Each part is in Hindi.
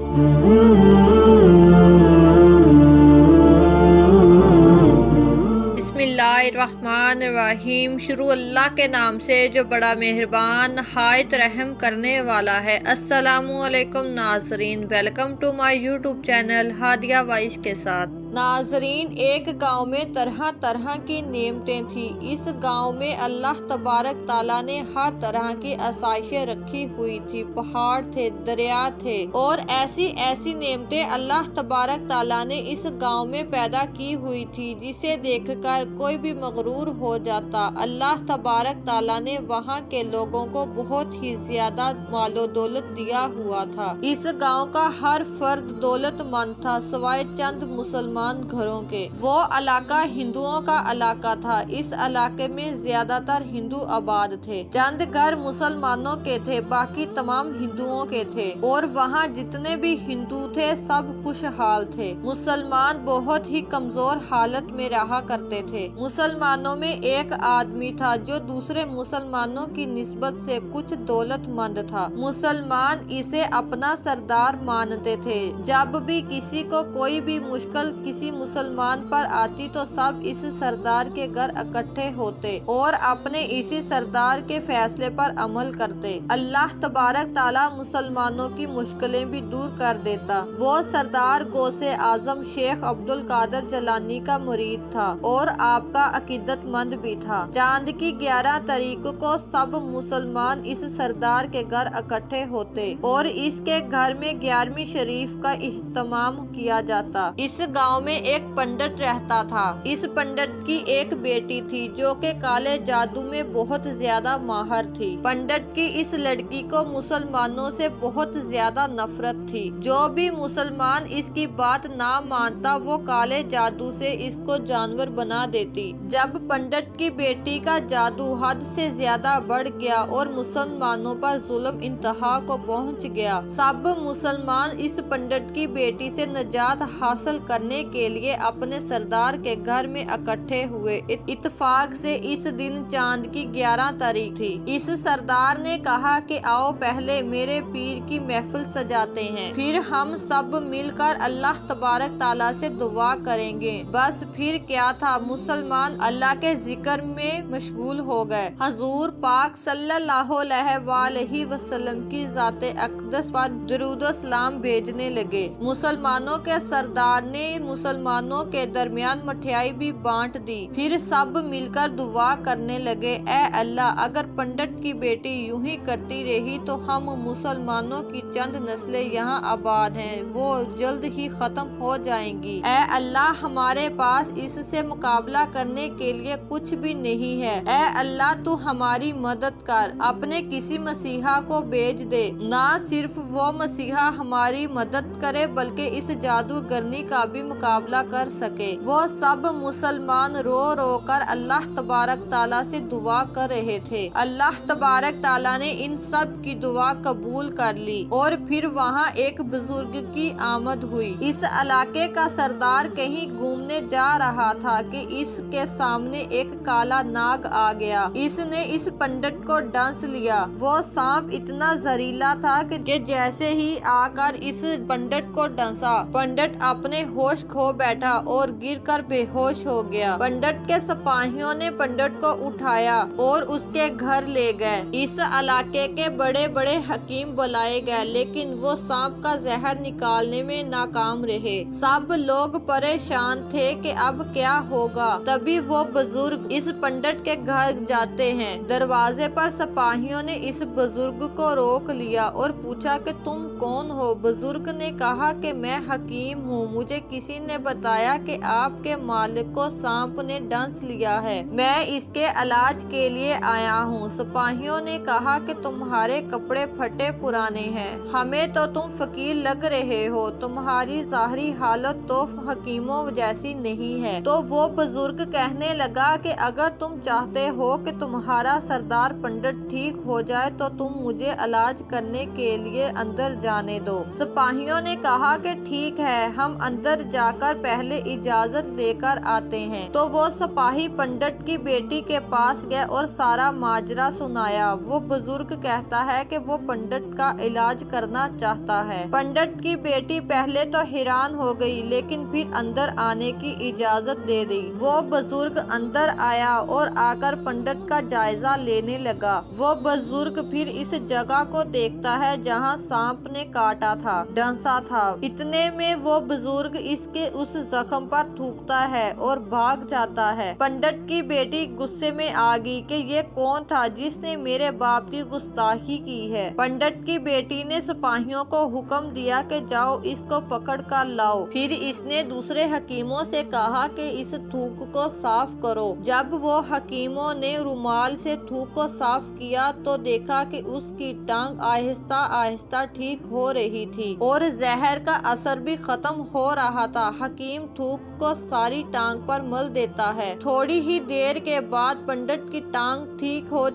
बिस्मिल्लाहिर्रहमानिर्रहीम। शुरू अल्लाह के नाम से जो बड़ा मेहरबान हायत रहम करने वाला है। अस्सलामु अलैकुम नाजरीन, welcome to my YouTube channel Hadiya voice के साथ। नाजरीन, एक गांव में तरह तरह की नेमतें थी। इस गांव में अल्लाह तबारक ताला ने हर तरह की आसाइशें रखी हुई थी। पहाड़ थे, दरिया थे और ऐसी ऐसी नेमतें अल्लाह तबारक ताला ने इस गांव में पैदा की हुई थी जिसे देखकर कोई भी मगरूर हो जाता। अल्लाह तबारक ताला ने वहां के लोगों को बहुत ही ज्यादा मालो दौलत दिया हुआ था। इस गांव का हर फर्द दौलतमंद था सिवाय चंद मुसलमान घरों के। वो इलाका हिंदुओं का इलाका था। इस इलाके में ज्यादातर हिंदू आबाद थे। चंद घर मुसलमानों के थे, बाकी तमाम हिंदुओं के थे और वहाँ जितने भी हिंदू थे सब खुशहाल थे। मुसलमान बहुत ही कमजोर हालत में रहा करते थे। मुसलमानों में एक आदमी था जो दूसरे मुसलमानों की निस्बत से कुछ दौलतमंद था। मुसलमान इसे अपना सरदार मानते थे। जब भी किसी को कोई भी मुश्किल किसी मुसलमान पर आती तो सब इस सरदार के घर इकट्ठे होते और अपने इसी सरदार के फैसले पर अमल करते। अल्लाह तबारक ताला मुसलमानों की मुश्किलें भी दूर कर देता। वो सरदार गौसे आजम शेख अब्दुल कादर जलानी का मुरीद था और आपका अकीदतमंद भी था। चांद की 11 तारीख को सब मुसलमान इस सरदार के घर इकट्ठे होते और इसके घर में 11वीं शरीफ का इहतमाम किया जाता। इस गांव में एक पंडित रहता था। इस पंडित की एक बेटी थी जो के काले जादू में बहुत ज्यादा माहिर थी। पंडित की इस लड़की को मुसलमानों से बहुत ज्यादा नफरत थी। जो भी मुसलमान इसकी बात ना मानता वो काले जादू से इसको जानवर बना देती। जब पंडित की बेटी का जादू हद से ज्यादा बढ़ गया और मुसलमानों पर जुल्म इंतहा को पहुंच गया, सब मुसलमान इस पंडित की बेटी से निजात हासिल करने के लिए अपने सरदार के घर में इकट्ठे हुए। इत्तेफाक से इस दिन चांद की 11 तारीख थी। इस सरदार ने कहा कि आओ पहले मेरे पीर की महफिल सजाते हैं, फिर हम सब मिलकर अल्लाह तबारक ताला से दुआ करेंगे। बस फिर क्या था, मुसलमान अल्लाह के जिक्र में मशगूल हो गए। हजूर पाक सल्लल्लाहु अलैहि वसल्लम की जाते अक़दस पर दुरूद सलाम भेजने लगे। मुसलमानों के सरदार ने मुसलमानों के दरमियान मठियाई भी बांट दी। फिर सब मिलकर दुआ करने लगे, ए अल्लाह, अगर पंडित की बेटी यूं ही करती रही तो हम मुसलमानों की चंद नस्लें यहाँ आबाद हैं वो जल्द ही खत्म हो जाएंगी। ए अल्लाह, हमारे पास इससे मुकाबला करने के लिए कुछ भी नहीं है। ए अल्लाह, तू हमारी मदद कर, अपने किसी मसीहा को भेज दे। ना सिर्फ वो मसीहा हमारी मदद करे बल्कि इस जादूगरनी का भी मुकाबला कर सके। वो सब मुसलमान रो रो कर अल्लाह तबारक ताला से दुआ कर रहे थे। अल्लाह तबारक ताला ने इन सब की दुआ कबूल कर ली और फिर वहाँ एक बुजुर्ग की आमद हुई। इस इलाके का सरदार कहीं घूमने जा रहा था कि इसके सामने एक काला नाग आ गया। इसने इस पंडित को डंस लिया। वो सांप इतना जहरीला था कि जैसे ही आकर इस पंडित को डंसा, पंडित अपने होश खो बैठा और गिरकर बेहोश हो गया। पंडित के सिपाहियों ने पंडित को उठाया और उसके घर ले गए। इस इलाके के बड़े बड़े हकीम बुलाए गए लेकिन वो सांप का जहर निकालने में नाकाम रहे। सब लोग परेशान थे कि अब क्या होगा। तभी वो बुजुर्ग इस पंडित के घर जाते हैं। दरवाजे पर सिपाहियों ने इस बुजुर्ग को रोक लिया और पूछा कि तुम कौन हो। बुजुर्ग ने कहा कि मैं हकीम हूँ, मुझे किसी ने बताया कि आपके मालिक को सांप ने डंस लिया है, मैं इसके इलाज के लिए आया हूँ। सिपाहियों ने कहा कि तुम्हारे कपड़े फटे पुराने हैं, हमें तो तुम फकीर लग रहे हो, तुम्हारी जाहरी हालत तो हकीमों जैसी नहीं है। तो वो बुजुर्ग कहने लगा कि अगर तुम चाहते हो कि तुम्हारा सरदार पंडित ठीक हो जाए तो तुम मुझे इलाज करने के लिए अंदर जाने दो। सिपाहियों ने कहा कि ठीक है, हम अंदर जा जाकर पहले इजाजत लेकर आते हैं। तो वो सिपाही पंडित की बेटी के पास गया और सारा माजरा सुनाया। वो बुजुर्ग कहता है कि वो पंडित का इलाज करना चाहता है। पंडित की बेटी पहले तो हैरान हो गई, लेकिन फिर अंदर आने की इजाजत दे दी। वो बुजुर्ग अंदर आया और आकर पंडित का जायजा लेने लगा। वो बुजुर्ग फिर इस जगह को देखता है जहाँ सांप ने काटा था, डंसा था। इतने में वो बुजुर्ग इसके उस जख्म पर थूकता है और भाग जाता है। पंडित की बेटी गुस्से में आ गई कि ये कौन था जिसने मेरे बाप की गुस्ताखी की है। पंडित की बेटी ने सिपाहियों को हुक्म दिया कि जाओ इसको पकड़ कर लाओ। फिर इसने दूसरे हकीमों से कहा कि इस थूक को साफ करो। जब वो हकीमों ने रुमाल से थूक को साफ किया तो देखा कि उसकी टांग आहिस्ता आहिस्ता ठीक हो रही थी और जहर का असर भी खत्म हो रहा था। हकीम थूक को सारी टांग पर मल देता है। थोड़ी ही देर के बाद पंडित की टांग ठीक हो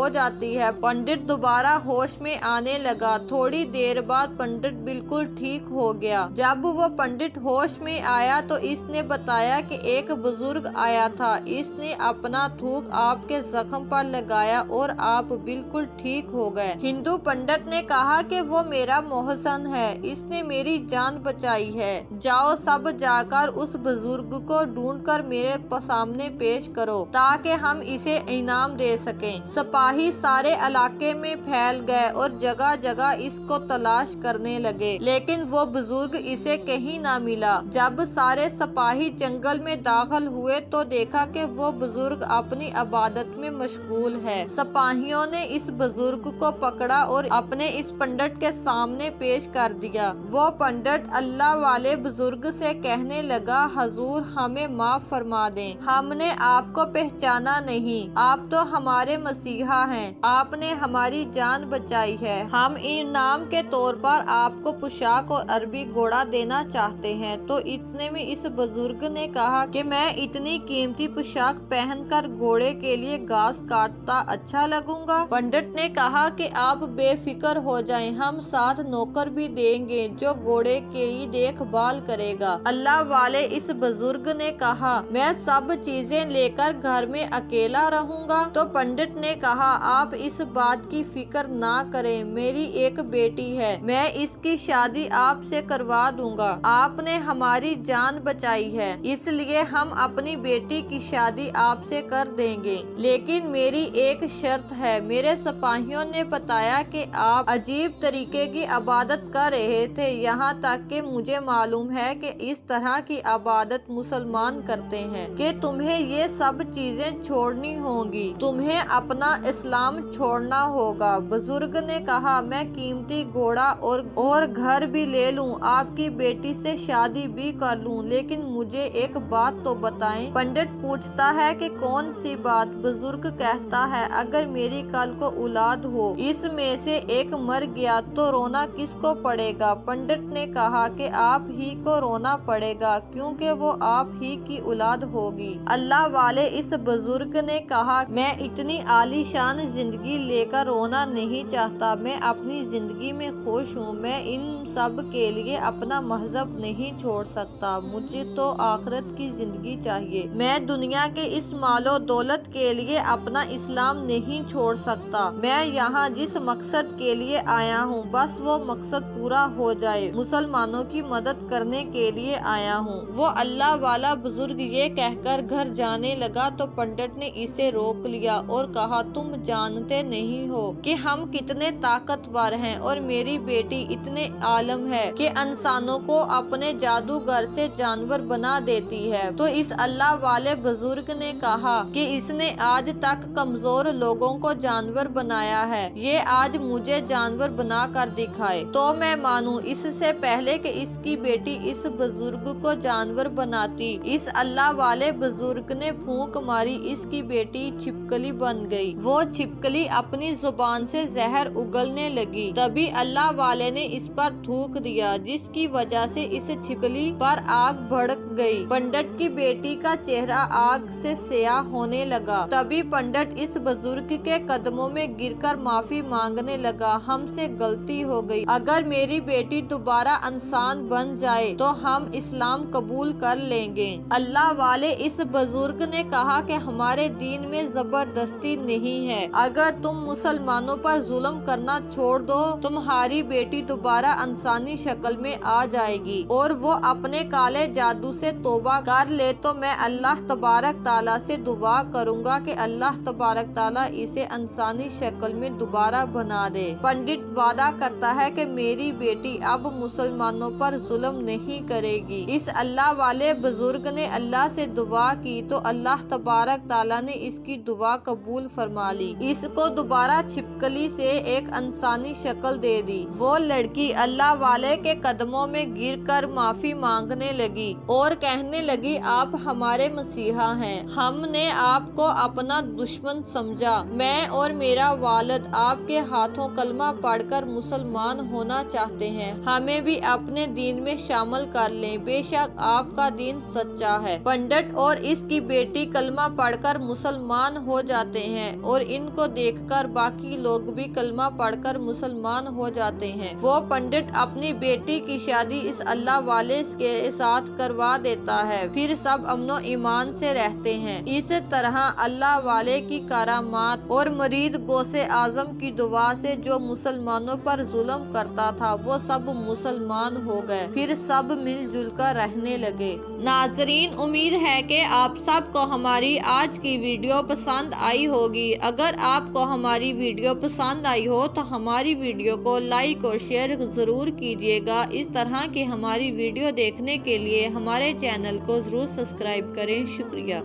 जाती है। पंडित दोबारा होश में आने लगा। थोड़ी देर बाद पंडित बिल्कुल ठीक हो गया। जब वो पंडित होश में आया तो इसने बताया कि एक बुजुर्ग आया था। इसने अपना थूक आपके जख्म पर लगाया और आप बिल्कुल ठीक हो गए। हिंदू पंडित ने कहा कि वो मेरा मोहसन है, इसने मेरी जान बचाई है। जाओ सब जाकर उस बुजुर्ग को ढूंढकर मेरे सामने पेश करो ताकि हम इसे इनाम दे सकें। सिपाही सारे इलाके में फैल गए और जगह जगह इसको तलाश करने लगे, लेकिन वो बुजुर्ग इसे कहीं ना मिला। जब सारे सिपाही जंगल में दाखिल हुए तो देखा कि वो बुजुर्ग अपनी इबादत में मशगूल है। सिपाहियों ने इस बुजुर्ग को पकड़ा और अपने इस पंडित के सामने पेश कर दिया। वो पंडित अल्लाह वाले बुजुर्ग से कहने लगा, हजूर हमें माफ फरमा दें, हमने आपको पहचाना नहीं, आप तो हमारे मसीहा हैं, आपने हमारी जान बचाई है। हम इनाम के तौर पर आपको पोशाक और अरबी घोड़ा देना चाहते हैं। तो इतने में इस बुजुर्ग ने कहा कि मैं इतनी कीमती पोशाक पहनकर घोड़े के लिए घास काटता अच्छा लगूंगा। पंडित ने कहा कि आप बेफिक्र हो जाएं, हम साथ नौकर भी देंगे जो घोड़े की देखभाल करेगा। अल्लाह वाले इस बुजुर्ग ने कहा, मैं सब चीजें लेकर घर में अकेला रहूंगा। तो पंडित ने कहा, आप इस बात की फिक्र ना करें, मेरी एक बेटी है, मैं इसकी शादी आपसे करवा दूंगा। आपने हमारी जान बचाई है, इसलिए हम अपनी बेटी की शादी आपसे कर देंगे, लेकिन मेरी एक शर्त है। मेरे सिपाहियों ने बताया कि आप अजीब तरीके की इबादत कर रहे थे, यहाँ तक कि मुझे मालूम है कि इस तरह की इबादत मुसलमान करते हैं कि तुम्हें ये सब चीजें छोड़नी होंगी, तुम्हें अपना इस्लाम छोड़ना होगा। बुजुर्ग ने कहा, मैं कीमती घोड़ा और घर भी ले लूं, आपकी बेटी से शादी भी कर लूं, लेकिन मुझे एक बात तो बताएं। पंडित पूछता है कि कौन सी बात? बुजुर्ग कहता है, अगर मेरी कल को औलाद हो, इसमें से एक मर गया तो रोना किसको पड़ेगा? पंडित ने कहा कि आप ही को रोना पड़ेगा, क्योंकि वो आप ही की औलाद होगी। अल्लाह वाले इस बुजुर्ग ने कहा, मैं इतनी आलीशान जिंदगी लेकर रोना नहीं चाहता, मैं अपनी जिंदगी में खुश हूँ, मैं इन सब के लिए अपना मजहब नहीं छोड़ सकता, मुझे तो आखिरत की जिंदगी चाहिए। मैं दुनिया के इस मालो दौलत के लिए अपना इस्लाम नहीं छोड़ सकता। मैं यहाँ जिस मकसद के लिए आया हूँ, बस वो मकसद पूरा हो जाए, मुसलमानों की मदद करने के लिए आया हूँ। वो अल्लाह वाला बुजुर्ग ये कहकर घर जाने लगा तो पंडित ने इसे रोक लिया और कहा, तुम जानते नहीं हो कि हम कितने ताकतवर हैं और मेरी बेटी इतने आलम है कि इंसानों को अपने जादूगर से जानवर बना देती है। तो इस अल्लाह वाले बुजुर्ग ने कहा कि इसने आज तक कमजोर लोगों को जानवर बनाया है, ये आज मुझे जानवर बना कर दिखाए तो मैं मानूं। इससे पहले कि इसकी बेटी इस बुजुर्ग को जानवर बनाती, इस अल्लाह वाले बुजुर्ग ने फूंक मारी, इसकी बेटी छिपकली बन गई। वो छिपकली अपनी जुबान से जहर उगलने लगी। तभी अल्लाह वाले ने इस पर थूक दिया, जिसकी वजह से इस छिपकली पर आग भड़क गई। पंडित की बेटी का चेहरा आग से स्याह होने लगा। तभी पंडित इस बुजुर्ग के कदमों में गिरकर माफी मांगने लगा, हमसे गलती हो गई, अगर मेरी बेटी दोबारा इंसान बन जाए तो हम इस्लाम कबूल कर लेंगे। अल्लाह वाले इस बुजुर्ग ने कहा कि हमारे दीन में जबरदस्ती नहीं है, अगर तुम मुसलमानों पर जुल्म करना छोड़ दो तुम्हारी बेटी दोबारा इंसानी शक्ल में आ जाएगी और वो अपने काले जादू से तौबा कर ले तो मैं अल्लाह तबारक ताला से दुआ करूंगा कि अल्लाह तबारक ताला इसे इंसानी शक्ल में दोबारा बना दे। पंडित वादा करता है कि मेरी बेटी अब मुसलमानों पर जुल्म नहीं करेगी। इस अल्लाह वाले बुजुर्ग ने अल्लाह से दुआ की तो अल्लाह तबारक ताला ने इसकी दुआ कबूल फरमा ली। इसको दोबारा छिपकली से एक इंसानी शक्ल दे दी। वो लड़की अल्लाह वाले के कदमों में गिरकर माफी मांगने लगी और कहने लगी, आप हमारे मसीहा हैं, हमने आपको अपना दुश्मन समझा। मैं और मेरा वालिद आपके हाथों कलमा पढ़कर मुसलमान होना चाहते हैं, हमें भी अपने दीन में शामिल कर लें, बेशक आपका दीन सच्चा है। पंडित और इसकी बेटी कलमा पढ़कर मुसलमान हो जाते हैं और इनको देखकर बाकी लोग भी कलमा पढ़कर मुसलमान हो जाते हैं। वो पंडित अपनी बेटी की शादी इस अल्लाह वाले के साथ करवा देता है, फिर सब अमनो ईमान से रहते हैं। इस तरह अल्लाह वाले की करामात और मरीद गौसे आजम की दुआ से जो मुसलमानों पर जुल्म करता था वो सब मुसलमान हो गए, फिर सब मिलजुल कर रहने लगे। नाजरीन, उम्मीद है कि आप सबको हमारी आज की वीडियो पसंद आई होगी। अगर आपको हमारी वीडियो पसंद आई हो तो हमारी वीडियो को लाइक और शेयर जरूर कीजिएगा। इस तरह की हमारी वीडियो देखने के लिए हमारे चैनल को जरूर सब्सक्राइब करें। शुक्रिया।